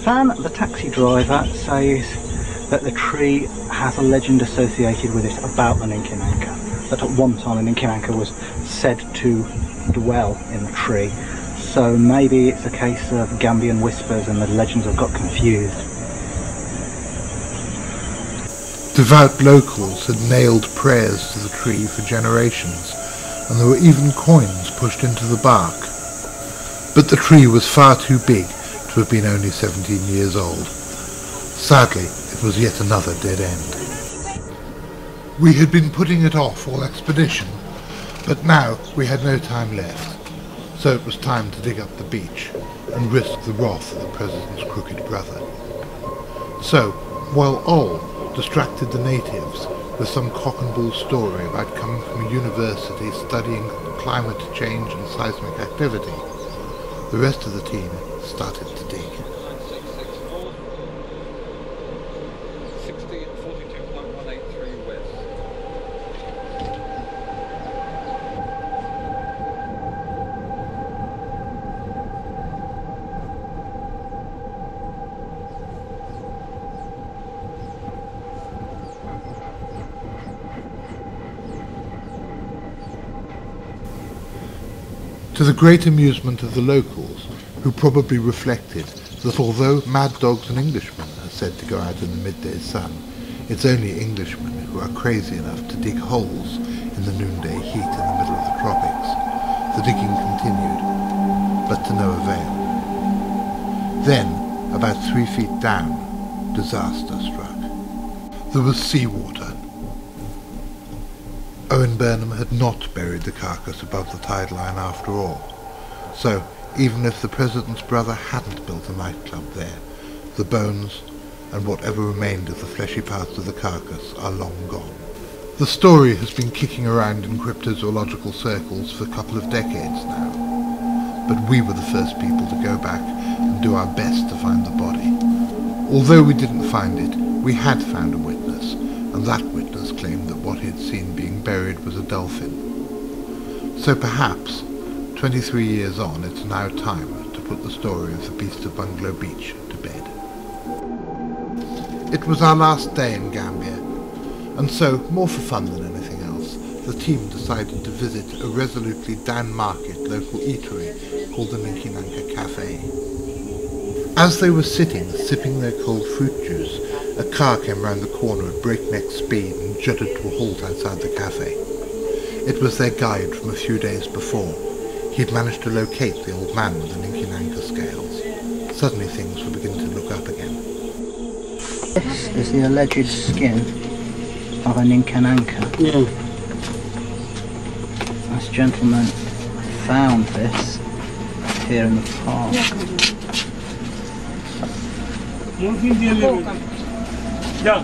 Stan, the taxi driver, says that the tree has a legend associated with it about the Ninki-Nanka. that at one time the Ninki-Nanka was said to dwell in the tree. So maybe it's a case of Gambian whispers and the legends have got confused. Devout locals had nailed prayers to the tree for generations, and there were even coins pushed into the bark. But the tree was far too big to have been only 17 years old. Sadly, it was yet another dead end. We had been putting it off all expedition, but now we had no time left, so it was time to dig up the beach and risk the wrath of the President's crooked brother. So, while Ol distracted the natives with some cock-and-bull story about coming from a university studying climate change and seismic activity, the rest of the team started to dig. 42.183 west. To the great amusement of the locals, who probably reflected that although mad dogs and Englishmen are said to go out in the midday sun, it's only Englishmen who are crazy enough to dig holes in the noonday heat in the middle of the tropics. The digging continued, but to no avail. Then, about 3 feet down, disaster struck. There was seawater. Owen Burnham had not buried the carcass above the tide line after all, so even if the President's brother hadn't built a nightclub there, the bones and whatever remained of the fleshy parts of the carcass are long gone. The story has been kicking around in cryptozoological circles for a couple of decades now, but we were the first people to go back and do our best to find the body. Although we didn't find it, we had found a witness, and that witness claimed that what he had seen being buried was a dolphin. So perhaps, 23 years on, it's now time to put the story of the Beast of Bungalow Beach to bed. It was our last day in Gambia, and so, more for fun than anything else, the team decided to visit a resolutely down-market local eatery called the Ninki-Nanka Cafe. As they were sitting, sipping their cold fruit juice, a car came round the corner at breakneck speed and jutted to a halt outside the cafe. It was their guide from a few days before. He'd managed to locate the old man with the Ninki-Nanka scales. Suddenly things were beginning to look up again. This is the alleged skin of a Ninki-Nanka. Yeah. This gentleman found this here in the park. Yeah.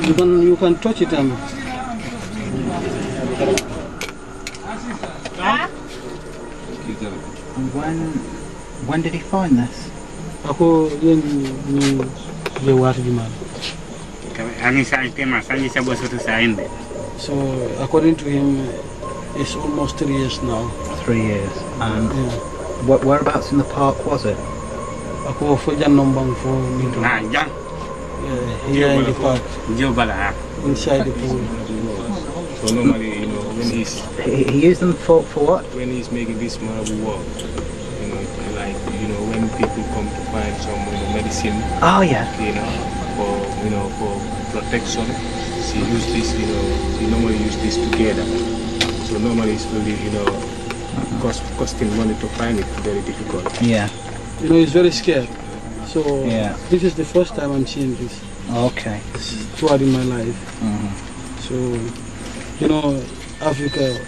You can touch it and when did he find this? So according to him, it's almost 3 years now. 3 years. And whereabouts in the park was it? Here in the park. Inside the pool. So normally, you know, when he's... He used them for what? When he's making this marble work, you know, like, you know, when people come to find some, you know, medicine. Oh yeah. You know, for protection. He use this, you know, he normally use this together. So normally it's really, you know, costing money to find it, very difficult. Yeah. You know, he's very scared. So yeah. This is the first time I'm seeing this. Okay. Throughout in my life. So, you know, Africa,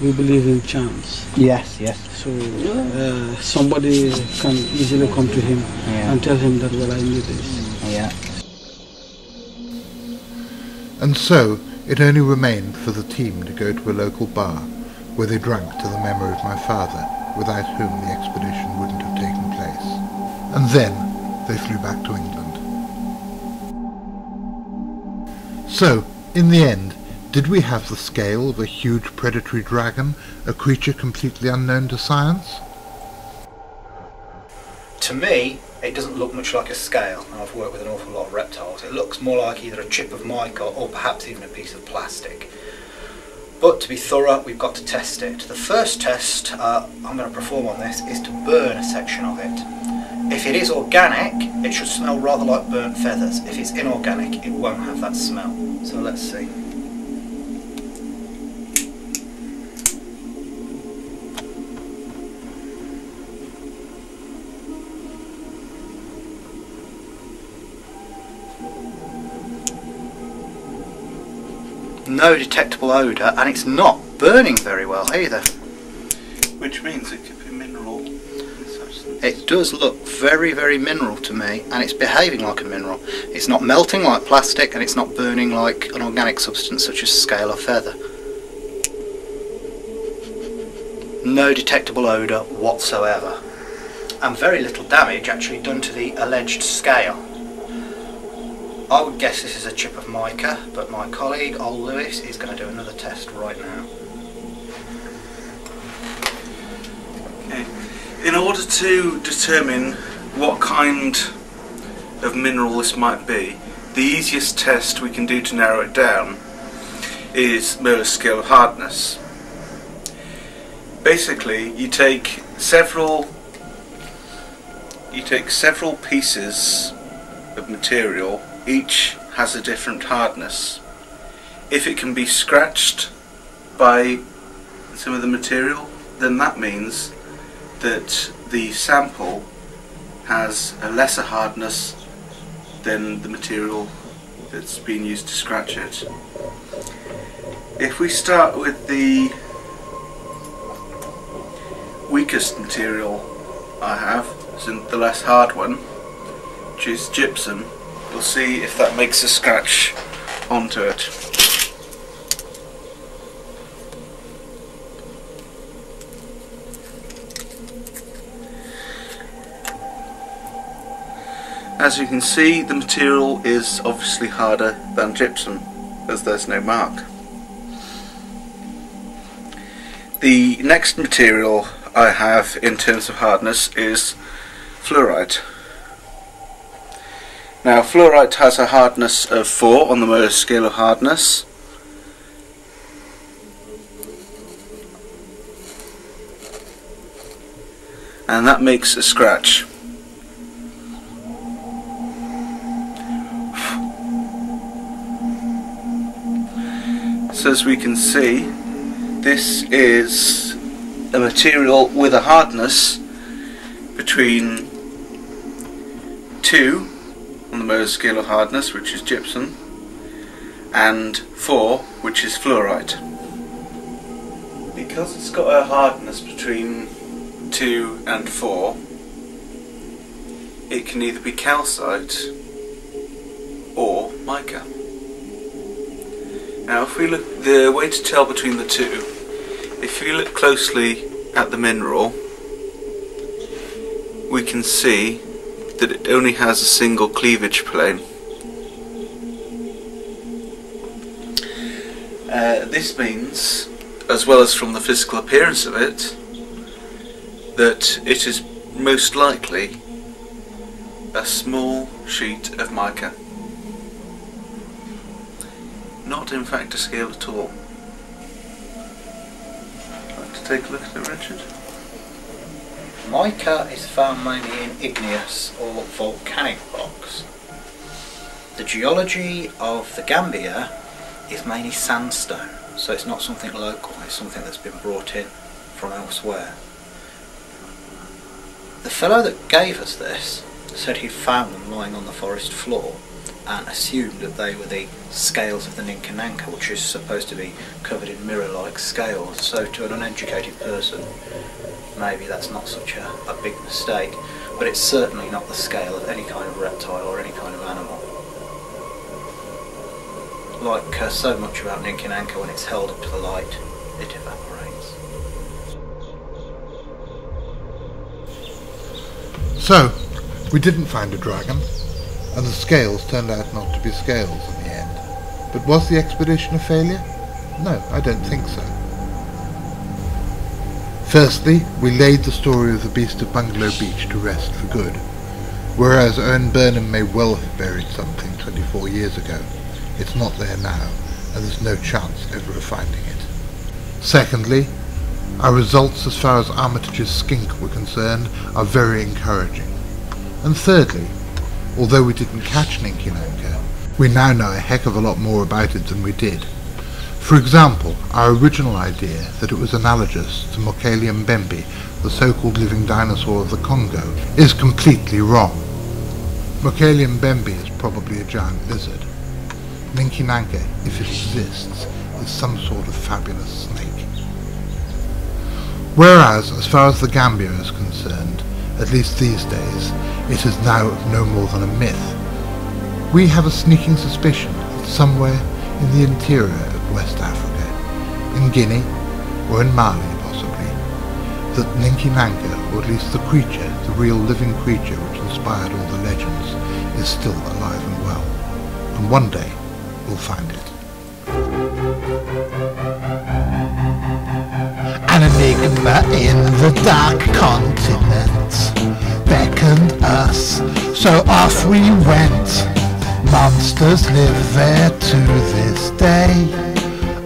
we believe in chance. Yes, yes. So somebody can easily come to him and tell him that, well, I need this. Yeah. And so, it only remained for the team to go to a local bar, where they drank to the memory of my father, without whom the expedition wouldn't have taken place. And then, they flew back to England. So, in the end, Did we have the scale of a huge predatory dragon, a creature completely unknown to science? To me, it doesn't look much like a scale, and I've worked with an awful lot of reptiles. It looks more like either a chip of mica or perhaps even a piece of plastic. But to be thorough, we've got to test it. The first test I'm going to perform on this is to burn a section of it. If it is organic, it should smell rather like burnt feathers. If it's inorganic, it won't have that smell. So let's see. No detectable odour, and it's not burning very well either. Which means it could be mineral. It does look very, very mineral to me, and it's behaving like a mineral. It's not melting like plastic, and it's not burning like an organic substance such as scale or feather. No detectable odour whatsoever. And very little damage actually done to the alleged scale. I would guess this is a chip of mica, but my colleague, old Lewis, is going to do another test right now. Okay. In order to determine what kind of mineral this might be, the easiest test we can do to narrow it down is Miller's scale of hardness. Basically, you take several pieces of material. Each has a different hardness. If it can be scratched by some of the material, then that means that the sample has a lesser hardness than the material that's been used to scratch it. If we start with the weakest material I have, so the less hard one, which is gypsum, we'll see if that makes a scratch onto it. As you can see, the material is obviously harder than gypsum, as there's no mark. The next material I have in terms of hardness is fluorite. Now, fluorite has a hardness of 4 on the Mohs scale of hardness. And that makes a scratch. So as we can see, this is a material with a hardness between 2 on the Mohs scale of hardness, which is gypsum, and 4, which is fluorite. Because it's got a hardness between 2 and 4, it can either be calcite or mica. Now, if we look, the way to tell between the two, if you look closely at the mineral, we can see that it only has a single cleavage plane. This means, as well as from the physical appearance of it, that it is most likely a small sheet of mica. Not in fact a scale at all. Like to take a look at it, Richard? Mica is found mainly in igneous or volcanic rocks. The geology of the Gambia is mainly sandstone, so it's not something local, it's something that's been brought in from elsewhere. The fellow that gave us this said he found them lying on the forest floor and assumed that they were the scales of the Ninki-Nanka, which is supposed to be covered in mirror-like scales. So to an uneducated person, maybe that's not such a big mistake, but it's certainly not the scale of any kind of reptile or any kind of animal. Like so much about Ninki-Nanka, when it's held up to the light, it evaporates. So, we didn't find a dragon, and the scales turned out not to be scales in the end. But was the expedition a failure? No, I don't think so. Firstly, we laid the story of the Beast of Bungalow Beach to rest for good, whereas Owen Burnham may well have buried something 24 years ago. It's not there now, and there's no chance ever of finding it. Secondly, our results as far as Armitage's skink were concerned are very encouraging. And thirdly, although we didn't catch Ninki-Nanka, we now know a heck of a lot more about it than we did. For example, our original idea that it was analogous to Mbembe, the so-called living dinosaur of the Congo, is completely wrong. Mbembe is probably a giant lizard. Ninki-Nanka, if it exists, is some sort of fabulous snake. Whereas, as far as the Gambia is concerned, at least these days, it is now no more than a myth. We have a sneaking suspicion that somewhere in the interior of West Africa, in Guinea, or in Mali possibly, that Ninki-Nanka, or at least the creature, the real living creature which inspired all the legends, is still alive and well. And one day, we'll find it. An enigma in the dark continent beckoned us, so off we went. Monsters live there to this day,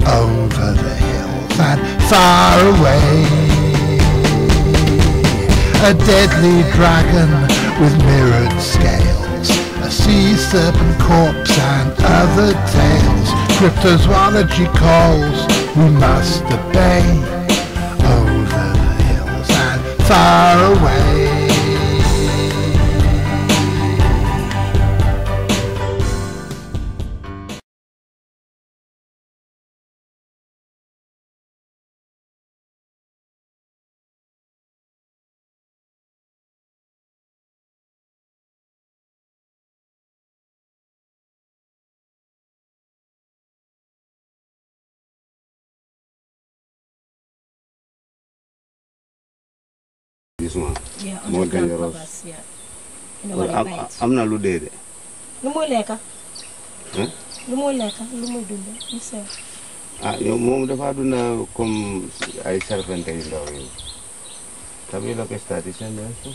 over the hills and far away. A deadly dragon with mirrored scales, a sea serpent corpse and other tales. Cryptozoology calls, we must obey, over the hills and far away. This one. Yeah, More underground dangerous. covers, yeah. I'm not ludede. Lumo leka. Huh? Lumo leka, lumo dunde. Isa. Ah, yo mom dafa duna comme ay serpente yu ndaw yi. Tabi lo que está diciendo esto?